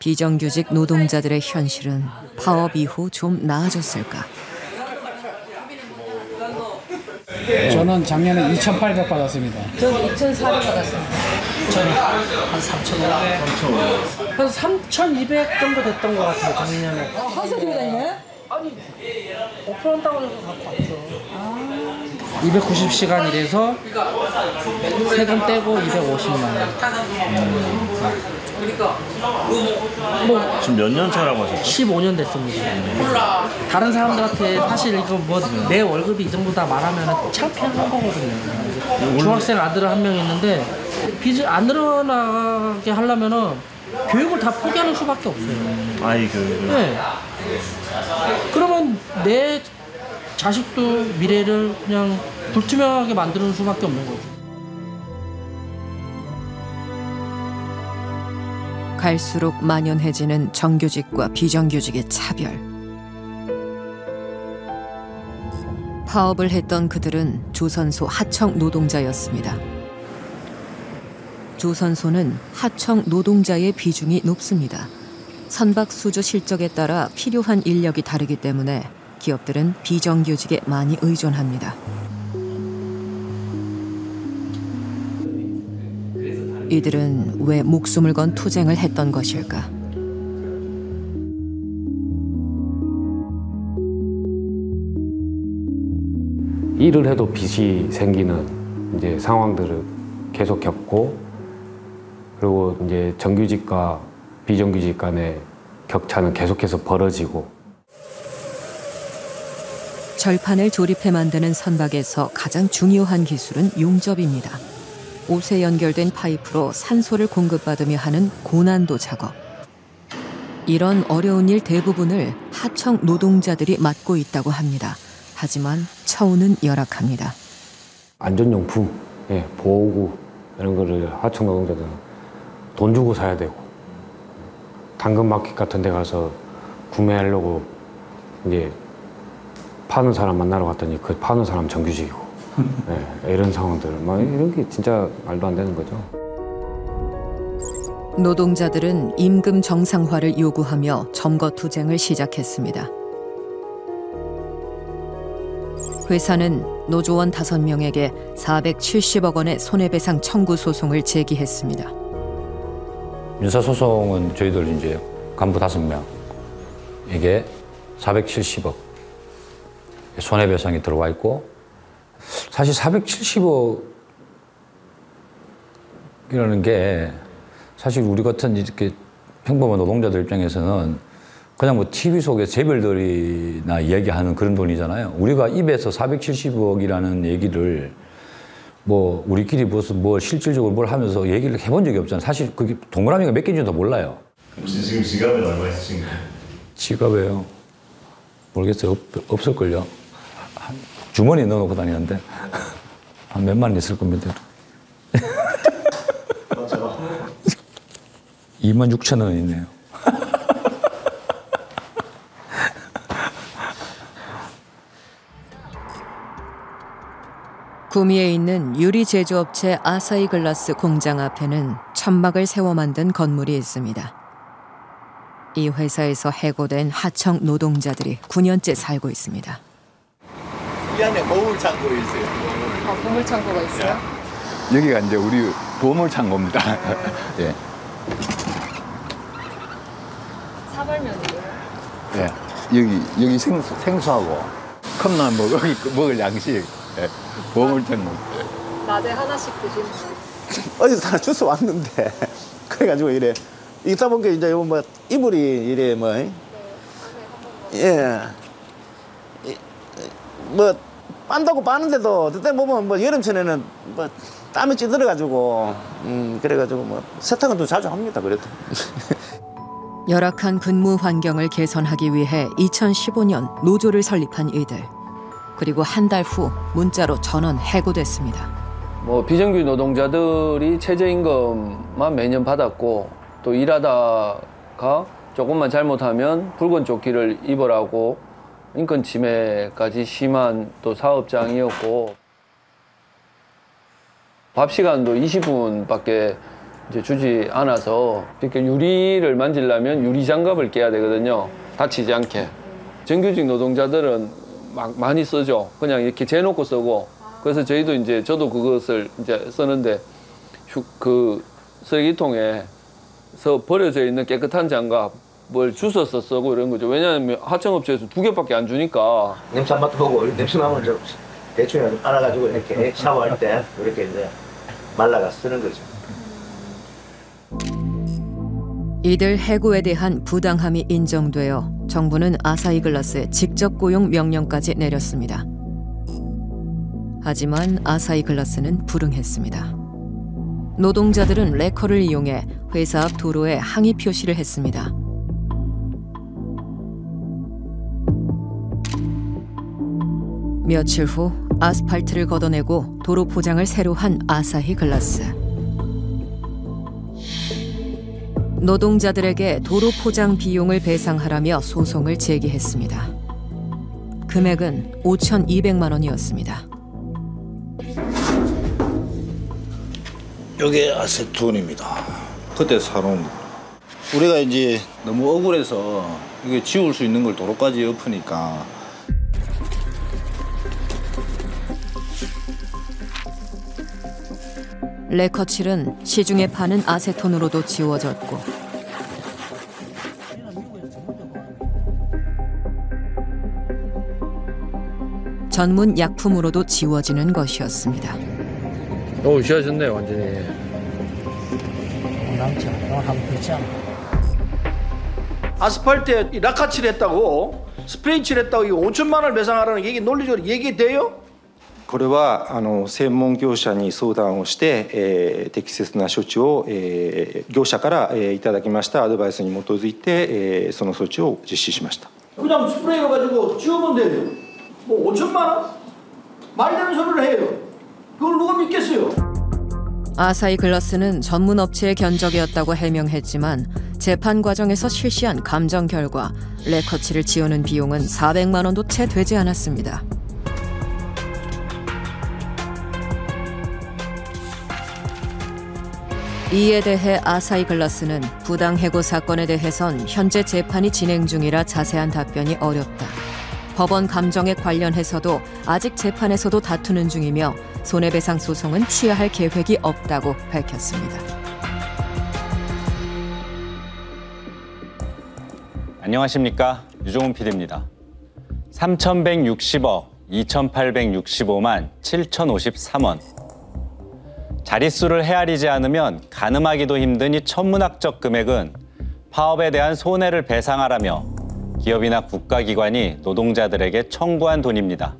비정규직 노동자들의 현실은 파업 이후 좀 나아졌을까? 저는 작년에 2,800 받았습니다. 저는 2,400 받았습니다. 저는 한 3,500. 한 3,200 정도 됐던 것 같아요, 작년에. 항상 들고 다니나요? 아니, 오픈한다고 해서 갖고 왔죠. 290시간 일해서 세금 떼고 250만 원. 지금 몇 년 차라고 하셨죠? 15년 됐습니다. 다른 사람들한테 사실 이거 뭐 내 월급이 이 정도다 말하면 창피한 거거든요. 중학생 아들 한 명 있는데 빚을 안 늘어나게 하려면은 교육을 다 포기하는 수밖에 없어요. 아이 교육을. 네. 그러면 내 자식도 미래를 그냥 불투명하게 만드는 수밖에 없는 거죠. 갈수록 만연해지는 정규직과 비정규직의 차별. 파업을 했던 그들은 조선소 하청 노동자였습니다. 조선소는 하청 노동자의 비중이 높습니다. 선박 수주 실적에 따라 필요한 인력이 다르기 때문에 기업들은 비정규직에 많이 의존합니다. 이들은 왜 목숨을 건 투쟁을 했던 것일까? 일을 해도 빚이 생기는 이제 상황들을 계속 겪고, 그리고 이제 정규직과 비정규직 간의 격차는 계속해서 벌어지고. 절판을 조립해 만드는 선박에서 가장 중요한 기술은 용접입니다. 옷에 연결된 파이프로 산소를 공급받으며 하는 고난도 작업. 이런 어려운 일 대부분을 하청 노동자들이 맡고 있다고 합니다. 하지만 처우는 열악합니다. 안전용품, 보호구 이런 거를 하청 노동자들은 돈 주고 사야 되고, 당근마켓 같은 데 가서 구매하려고 이제 파는 사람 만나러 갔더니 그 파는 사람 정규직이고. 이런 상황들, 이런 게 진짜 말도 안 되는 거죠. 노동자들은 임금 정상화를 요구하며 점거투쟁을 시작했습니다. 회사는 노조원 5명에게 470억 원의 손해배상 청구 소송을 제기했습니다. 민사소송은 저희들 이제 간부 5명에게 470억 손해배상이 들어와 있고, 사실 470억이라는 게 사실 우리 같은 이렇게 평범한 노동자들 입장에서는 그냥 뭐 TV 속에 재벌들이나 이야기하는 그런 돈이잖아요. 우리가 입에서 470억이라는 얘기를 뭐 우리끼리 무슨 뭘 실질적으로 뭘 하면서 얘기를 해본 적이 없잖아요. 사실 그게 동그라미가 몇 개인지도 몰라요. 지금 지갑에 얼마 있으신가요? 지갑에요? 모르겠어요. 없을걸요. 주머니에 넣어놓고 다니는데 한 몇만 원 있을 겁니다. 26,000원 있네요. 구미에 있는 유리 제조업체 아사히 글라스 공장 앞에는 천막을 세워 만든 건물이 있습니다. 이 회사에서 해고된 하청 노동자들이 9년째 살고 있습니다. 이 안에 보물창고가 있어요. 보물창고가 있어요? 여기가 이제 우리 보물창고입니다. 예. 사발면이에요? 예. 여기 생수하고 컵라면 먹을 양식. 예. 보물창고. 낮에 하나씩 드시는 거? 어디서 하나 주워 왔는데 그래가지고 이래 있다 보니까 이제 뭐 이불이 이래 뭐 뭐 빤다고 빠는데도 그때 보면 뭐 여름철에는 뭐 땀이 찌들어가지고 그래가지고 뭐 세탁은 또 자주 합니다. 그래도. 열악한 근무 환경을 개선하기 위해 2015년 노조를 설립한 이들. 그리고 한 달 후 문자로 전원 해고됐습니다. 뭐 비정규직 노동자들이 최저임금만 매년 받았고, 또 일하다가 조금만 잘못하면 붉은 조끼를 입으라고 인권 침해까지 심한 또 사업장이었고, 밥 시간도 20분밖에 이제 주지 않아서 이렇게 유리를 만지려면 유리 장갑을 껴야 되거든요. 다치지 않게. 정규직 노동자들은 막 많이 쓰죠. 그냥 이렇게 재놓고 쓰고. 그래서 저희도 이제 저도 그것을 이제 쓰는데 그 쓰레기통에서 버려져 있는 깨끗한 장갑을 주워서 쓰고 이런 거죠. 왜냐하면 하청업체에서 2개밖에 안 주니까. 냄새 한 맡아보고 냄새 나면 좀 대충 알아가지고 이렇게 샤워할 때 이렇게 이제 말라가 쓰는 거죠. 이들 해고에 대한 부당함이 인정되어 정부는 아사히글라스에 직접 고용 명령까지 내렸습니다. 하지만 아사히글라스는 불응했습니다. 노동자들은 레커를 이용해 회사 앞 도로에 항의 표시를 했습니다. 며칠 후 아스팔트를 걷어내고 도로 포장을 새로 한 아사히글라스. 노동자들에게 도로 포장 비용을 배상하라며 소송을 제기했습니다. 금액은 5,200만 원이었습니다. 이게 아세톤입니다. 그때 사놓은 우리가 이제 너무 억울해서 이게 지울 수 있는 걸 도로까지 엎으니까 레커칠은 시중에 파는 아세톤으로도 지워졌고 전문 약품으로도 지워지는 것이었습니다. 오, 쉬어졌네 완전히. 남자, 한번 되지 않아. 아스팔트에 락카칠 했다고 스프레이 칠했다고 이거 5천만 원을 배상하라는 게 이게 논리적으로 얘기돼요? これは専門業者に相談をして、適切な処置を、業者から、いただきましたアドバイスに基づいて、その措置を実施しました。 그냥 스프레이 가지고 지우면 돼요. 뭐 5천만 원? 말 되는 소리를 해요. 그걸 누가 믿겠어요? 아사히글라스는 전문 업체의 견적이었다고 해명했지만 재판 과정에서 실시한 감정 결과 레커칠을 지우는 비용은 400만 원도 채 되지 않았습니다. 이에 대해 아사히글라스는 부당 해고 사건에 대해선 현재 재판이 진행 중이라 자세한 답변이 어렵다. 법원 감정에 관련해서도 아직 재판에서도 다투는 중이며 손해배상 소송은 취하할 계획이 없다고 밝혔습니다. 안녕하십니까, 유종훈 PD입니다. 3,160억 2,865만 7,053원. 자릿수를 헤아리지 않으면 가늠하기도 힘든 이 천문학적 금액은 파업에 대한 손해를 배상하라며 기업이나 국가기관이 노동자들에게 청구한 돈입니다.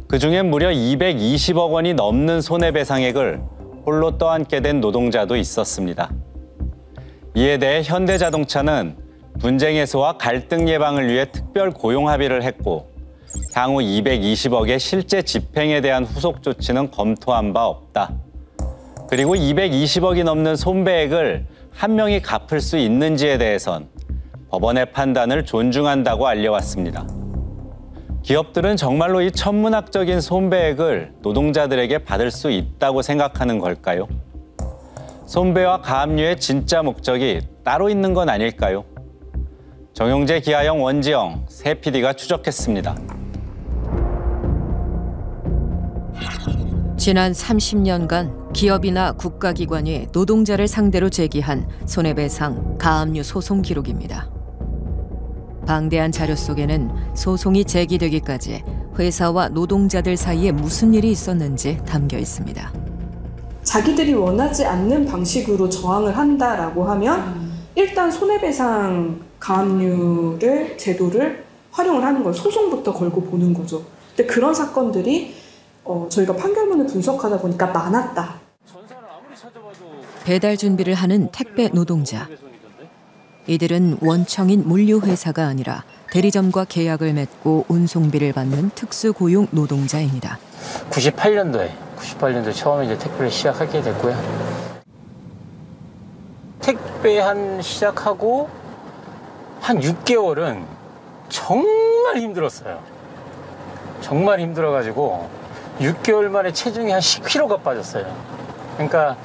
그중엔 무려 220억 원이 넘는 손해배상액을 홀로 떠안게 된 노동자도 있었습니다. 이에 대해 현대자동차는 분쟁 해소와 갈등 예방을 위해 특별 고용 합의를 했고 향후 220억의 실제 집행에 대한 후속 조치는 검토한 바 없다. 그리고 220억이 넘는 손배액을 한 명이 갚을 수 있는지에 대해선 법원의 판단을 존중한다고 알려왔습니다. 기업들은 정말로 이 천문학적인 손배액을 노동자들에게 받을 수 있다고 생각하는 걸까요? 손배와 가압류의 진짜 목적이 따로 있는 건 아닐까요? 정용재, 기아영, 원지영, 새 PD가 추적했습니다. 지난 30년간 기업이나 국가기관이 노동자를 상대로 제기한 손해배상, 가압류 소송 기록입니다. 방대한 자료 속에는 소송이 제기되기까지 회사와 노동자들 사이에 무슨 일이 있었는지 담겨 있습니다. 자기들이 원하지 않는 방식으로 저항을 한다라고 하면 일단 손해배상 가압류를 제도를 활용을 하는 걸 소송부터 걸고 보는 거죠. 근데 그런 사건들이 저희가 판결문을 분석하다 보니까 많았다. 배달 준비를 하는 택배 노동자. 이들은 원청인 물류회사가 아니라 대리점과 계약을 맺고 운송비를 받는 특수고용 노동자입니다. 98년도에 처음에 이제 택배를 시작하게 됐고요. 택배 시작하고 한 6개월은 정말 힘들었어요. 정말 힘들어가지고 6개월 만에 체중이 한 10kg가 빠졌어요. 그러니까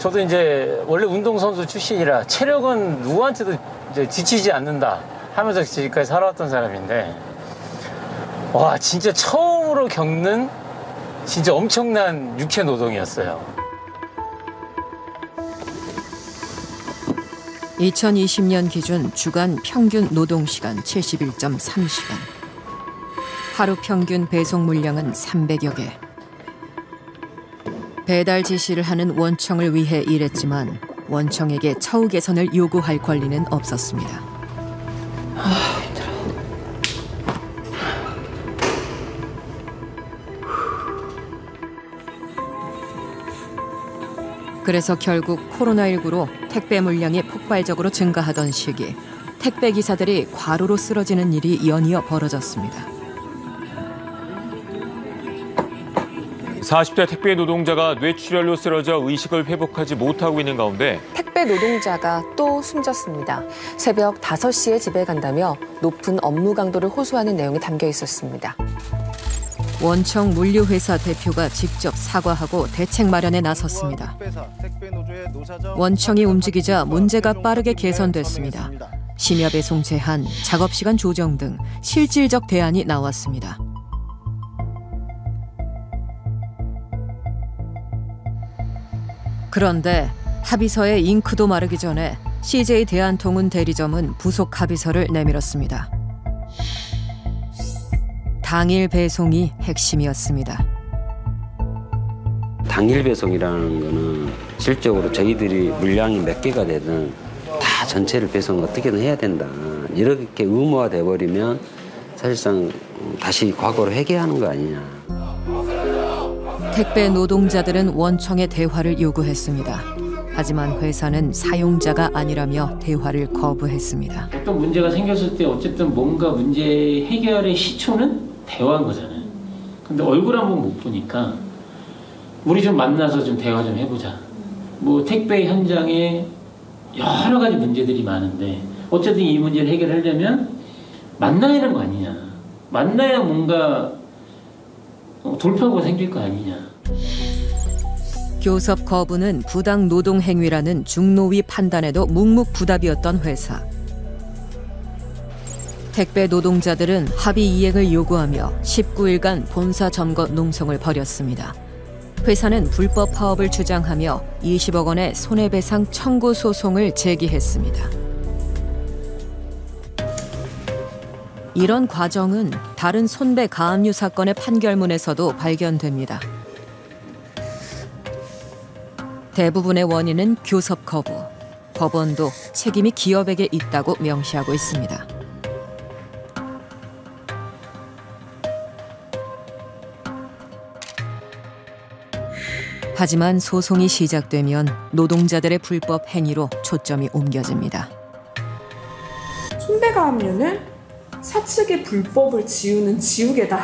저도 이제 원래 운동선수 출신이라 체력은 누구한테도 이제 지치지 않는다 하면서 지금까지 살아왔던 사람인데, 와, 진짜 처음으로 겪는 진짜 엄청난 육체 노동이었어요. 2020년 기준 주간 평균 노동시간 71.3시간. 하루 평균 배송 물량은 300여 개. 배달 지시를 하는 원청을 위해 일했지만 원청에게 처우 개선을 요구할 권리는 없었습니다. 그래서 결국 코로나19로 택배 물량이 폭발적으로 증가하던 시기, 택배 기사들이 과로로 쓰러지는 일이 연이어 벌어졌습니다. 40대 택배 노동자가 뇌출혈로 쓰러져 의식을 회복하지 못하고 있는 가운데 택배 노동자가 또 숨졌습니다. 새벽 5시에 집에 간다며 높은 업무 강도를 호소하는 내용이 담겨 있었습니다. 원청 물류회사 대표가 직접 사과하고 대책 마련에 나섰습니다. 원청이 움직이자 문제가 빠르게 개선됐습니다. 심야 배송 제한, 작업시간 조정 등 실질적 대안이 나왔습니다. 그런데 합의서의 잉크도 마르기 전에 CJ 대한통운 대리점은 부속 합의서를 내밀었습니다. 당일 배송이 핵심이었습니다. 당일 배송이라는 거는 실적으로 저희들이 물량이 몇 개가 되든 다 전체를 배송 어떻게든 해야 된다. 이렇게 의무화돼 버리면 사실상 다시 과거로 회귀하는 거 아니냐. 택배 노동자들은 원청에 대화를 요구했습니다. 하지만 회사는 사용자가 아니라며 대화를 거부했습니다. 어떤 문제가 생겼을 때 어쨌든 뭔가 문제 해결의 시초는 대화인 거잖아요. 근데 얼굴 한번 못 보니까 우리 좀 만나서 좀 대화 좀 해보자. 뭐 택배 현장에 여러 가지 문제들이 많은데 어쨌든 이 문제를 해결하려면 만나야 하는 거 아니냐. 만나야 뭔가 돌파구가 생길 거 아니냐. 교섭 거부는 부당 노동 행위라는 중노위 판단에도 묵묵부답이었던 회사. 택배 노동자들은 합의 이행을 요구하며 19일간 본사 점거 농성을 벌였습니다. 회사는 불법 파업을 주장하며 20억 원의 손해배상 청구 소송을 제기했습니다. 이런 과정은 다른 손배 가압류 사건의 판결문에서도 발견됩니다. 대부분의 원인은 교섭 거부. 법원도 책임이 기업에게 있다고 명시하고 있습니다. 하지만 소송이 시작되면 노동자들의 불법 행위로 초점이 옮겨집니다. 손배가압류는 사측의 불법을 지우는 지우개다.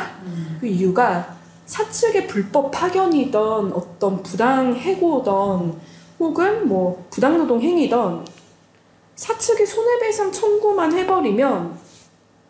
그 이유가 사측의 불법 파견이든 어떤 부당 해고든 혹은 뭐 부당노동 행위든 사측의 손해배상 청구만 해버리면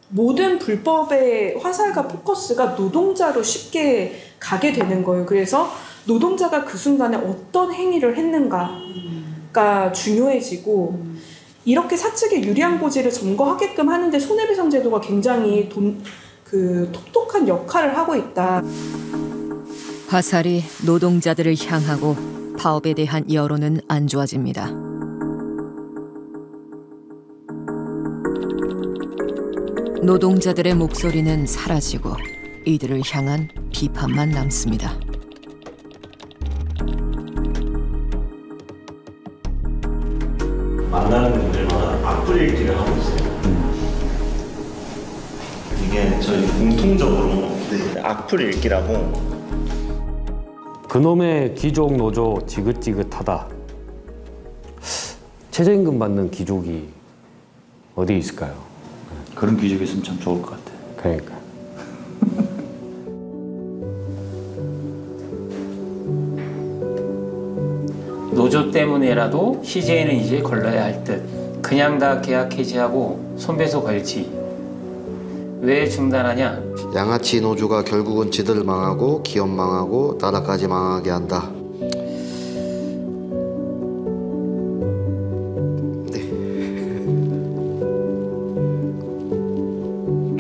모든 불법의 화살과 포커스가 노동자로 쉽게 가게 되는 거예요. 그래서 노동자가 그 순간에 어떤 행위를 했는가가 중요해지고 이렇게 사측의 유리한 고지를 점거하게끔 하는데 손해배상 제도가 굉장히 톡톡한 역할을 하고 있다. 화살이 노동자들을 향하고 파업에 대한 여론은 안 좋아집니다. 노동자들의 목소리는 사라지고 이들을 향한 비판만 남습니다. 만나는 분들마다 악플 읽기를 하고 있어요. 이게 저희 공통적으로 악플 읽기라고. 그놈의 귀족 노조 지긋지긋하다. 최저임금 받는 귀족이 어디 있을까요? 그런 귀족이 있으면 참 좋을 것 같아요. 그러니까. 노조 때문에라도 CJ는 이제 걸러야 할 듯. 그냥 다 계약 해지하고 손배소 걸지. 왜 중단하냐? 양아치 노조가 결국은 지들 망하고 기업 망하고 나라까지 망하게 한다.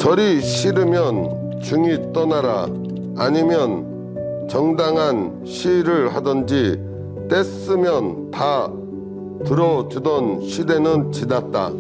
절이 싫으면 중이 떠나라. 아니면 정당한 시위를 하든지 떼쓰면 다 들어주던 시대는 지났다.